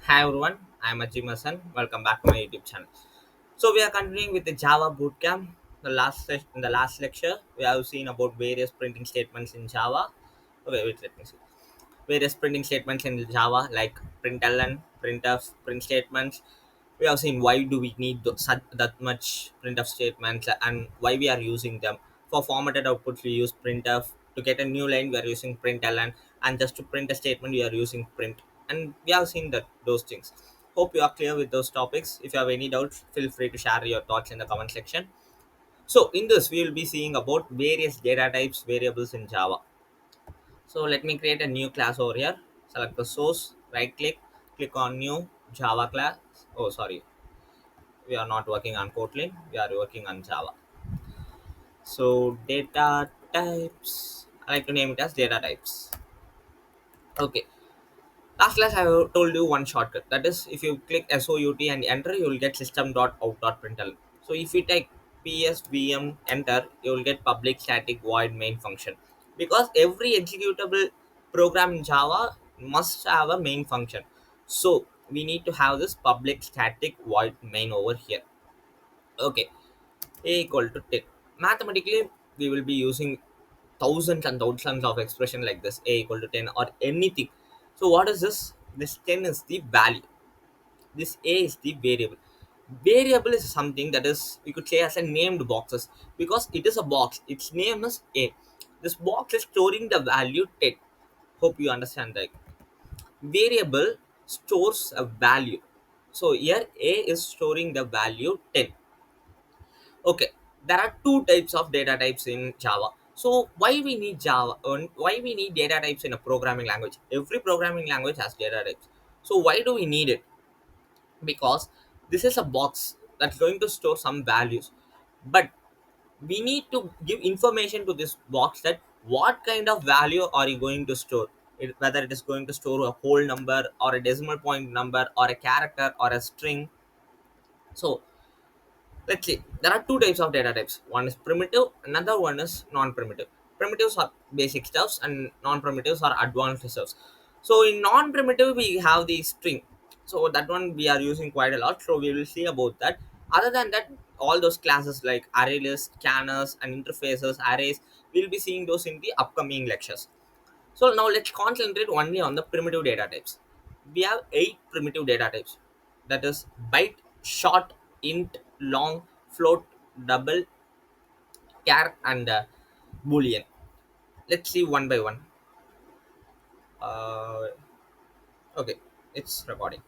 Hi everyone, I'm Ajeem. Welcome back to my YouTube channel. So we are continuing with the Java Bootcamp. In the last lecture, we have seen about various printing statements in Java. Okay, wait, let me see. Various printing statements in Java like println, printf, print statements. We have seen why do we need that much printf statements and why we are using them. For formatted outputs, we use printf. To get a new line, we are using println, and just to print a statement, we are using print. And we have seen that those things. Hope you are clear with those topics. If you have any doubts, feel free to share your thoughts in the comment section. So in this, we will be seeing about various data types, variables in Java. So let me create a new class over here. Select the source, right click on new Java class. Oh, sorry, we are not working on Kotlin. We are working on Java. So data types. I like to name it as data types. Okay. Last class I have told you one shortcut. That is, if you click SOUT and enter, you will get system.out.println. So if you type PSVM enter, you will get public static void main function. Because every executable program in Java must have a main function. So we need to have this public static void main over here. Okay. A equal to 10. Mathematically, we will be using thousands and thousands of expression like this, a equal to 10 or anything. So what is this? This 10 is the value. This a is the variable. Variable is something that is, we could say, as a named boxes, because it is a box. Its name is a. This box is storing the value 10. Hope you understand that. Variable stores a value. So here a is storing the value 10. Okay, there are two types of data types in Java. So why we need Java? Why we need data types in a programming language? Every programming language has data types. So why do we need it? Because this is a box that's going to store some values, but we need to give information to this box that what kind of value are you going to store. Whether it is going to store a whole number or a decimal point number or a character or a string. So let's see, there are two types of data types. One is primitive, another one is non-primitive. Primitives are basic stuffs and non-primitives are advanced stuffs. So in non-primitive we have the string. So that one we are using quite a lot. So we will see about that. Other than that, all those classes like array lists, scanners and interfaces, arrays, we'll be seeing those in the upcoming lectures. So now let's concentrate only on the primitive data types. We have 8 primitive data types. That is byte, short, int, long, float, double, char, and boolean. Let's see one by one. Uh, okay, it's recording.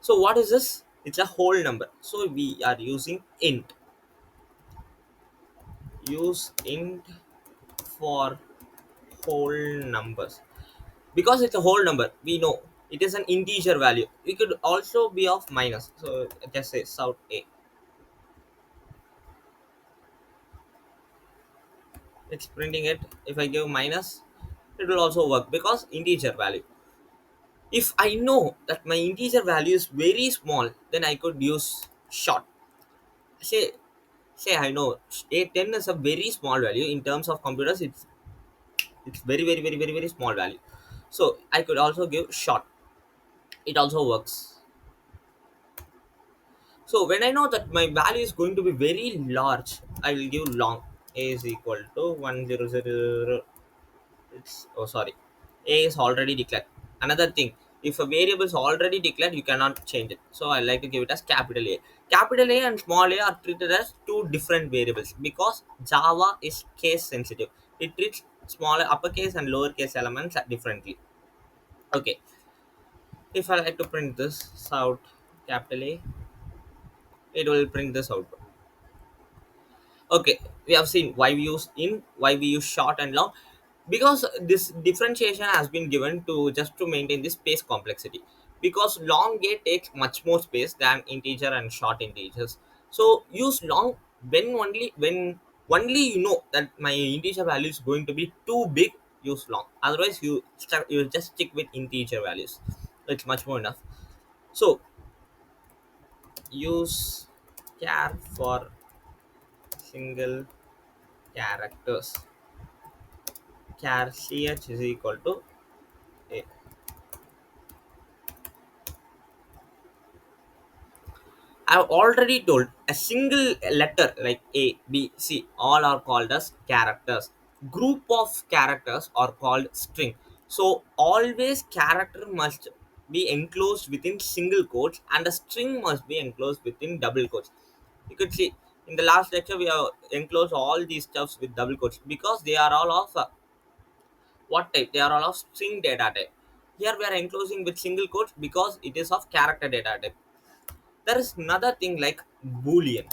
So what is this? It's a whole number. So we are using int. Use int for whole numbers. Because it's a whole number, we know it is an integer value. It could also be of minus. So just say south a. It's printing it. If I give minus, it will also work because integer value. If I know that my integer value is very small, then I could use short. Say say I know a10 is a very small value in terms of computers. It's very small value. So I could also give short. It also works. So when I know that my value is going to be very large, I will give long. A is equal to 100. It's, oh sorry, A is already declared. Another thing, if a variable is already declared, you cannot change it. So I like to give it as capital A. Capital A and small a are treated as two different variables because Java is case sensitive. It treats smaller uppercase and lowercase elements differently. Okay, if I like to print this out, capital A, it will print this out. Okay, we have seen why we use in, why we use short and long, because this differentiation has been given to just to maintain the space complexity, because long gate takes much more space than integer and short integers. So use long when only you know that my integer value is going to be too big. Use long, otherwise you just stick with integer values. It's much more enough. So use char for single characters. Char ch is equal to a. I've already told a single letter like A, B, C, all are called as characters. Group of characters are called string. So always character must be enclosed within single quotes and a string must be enclosed within double quotes. You could see in the last lecture we have enclosed all these stuffs with double quotes because they are all of what type? They are all of string data type. Here we are enclosing with single quotes because it is of character data type. There is another thing like boolean.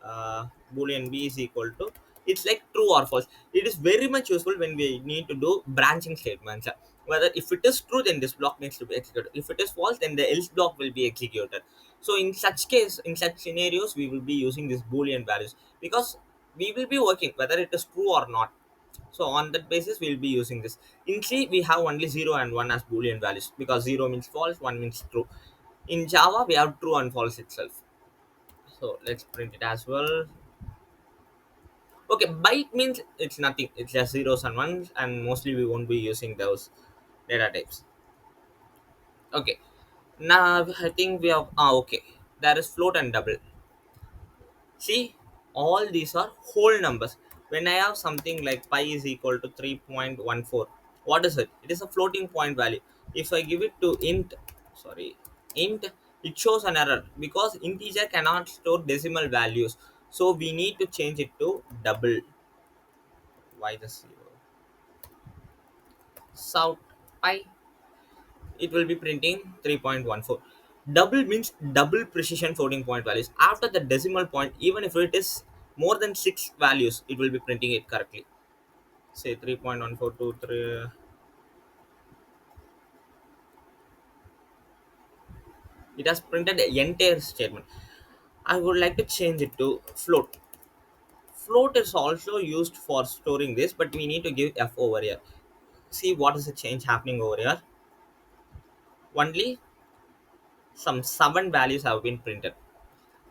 uh, Boolean b is equal to, it's like true or false. It is very much useful when we need to do branching statements. Whether if it is true, then this block needs to be executed. If it is false, then the else block will be executed. So in such case, in such scenarios, we will be using this Boolean values because we will be working whether it is true or not. So on that basis, we will be using this. In C, we have only 0 and 1 as Boolean values because 0 means false, 1 means true. In Java, we have true and false itself. So let's print it as well. Okay, byte means it's nothing. It's just zeros and ones, and mostly we won't be using those data types. Okay, now I think we have. Okay, there is float and double. See, all these are whole numbers. When I have something like pi is equal to 3.14, what is it? It is a floating point value. If I give it to int, it shows an error because integer cannot store decimal values. So we need to change it to double. Why the zero? South pi, it will be printing 3.14. Double means double precision floating point values. After the decimal point, even if it is more than 6 values, it will be printing it correctly. Say 3.1423. It has printed the entire statement. I would like to change it to float. Float is also used for storing this, but we need to give f over here. See what is the change happening over here. Only some 7 values have been printed.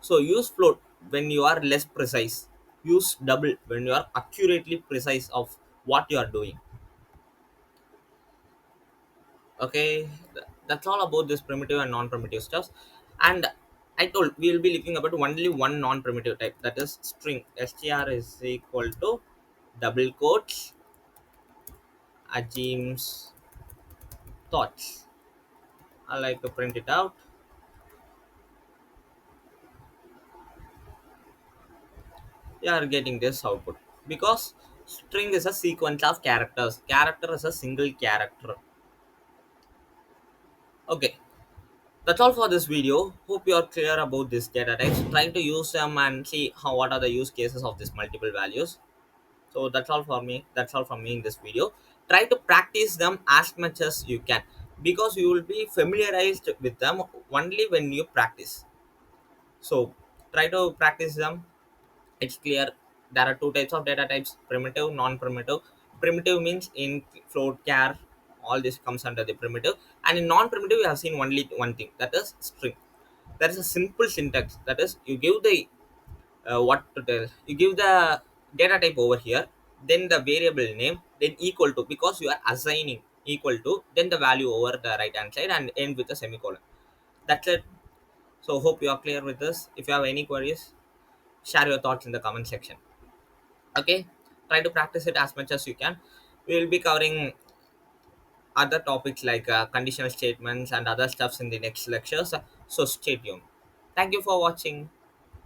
So use float when you are less precise. Use double when you are accurately precise of what you are doing. Okay, that's all about this primitive and non-primitive stuff. And I told we will be looking about only one non-primitive type, that is string. Str is equal to double quotes Ajeem's thoughts. I like to print it out. You are getting this output because string is a sequence of characters. Character is a single character. Okay, that's all for this video. Hope you are clear about this data types. Try to use them and see how what are the use cases of these multiple values. So that's all for me. That's all from me in this video. Try to practice them as much as you can because you will be familiarized with them only when you practice. So try to practice them. It's clear there are two types of data types: primitive, non-primitive. Primitive means in float, char, all this comes under the primitive, and in non-primitive we have seen only one thing, that is string. There is a simple syntax, that is you give the what to tell, you give the data type over here, then the variable name, then equal to, because you are assigning equal to, then the value over the right hand side and end with a semicolon. That's it. So hope you are clear with this. If you have any queries, share your thoughts in the comment section. Okay, try to practice it as much as you can. We will be covering other topics like conditional statements and other stuffs in the next lectures, so stay tuned. Thank you for watching.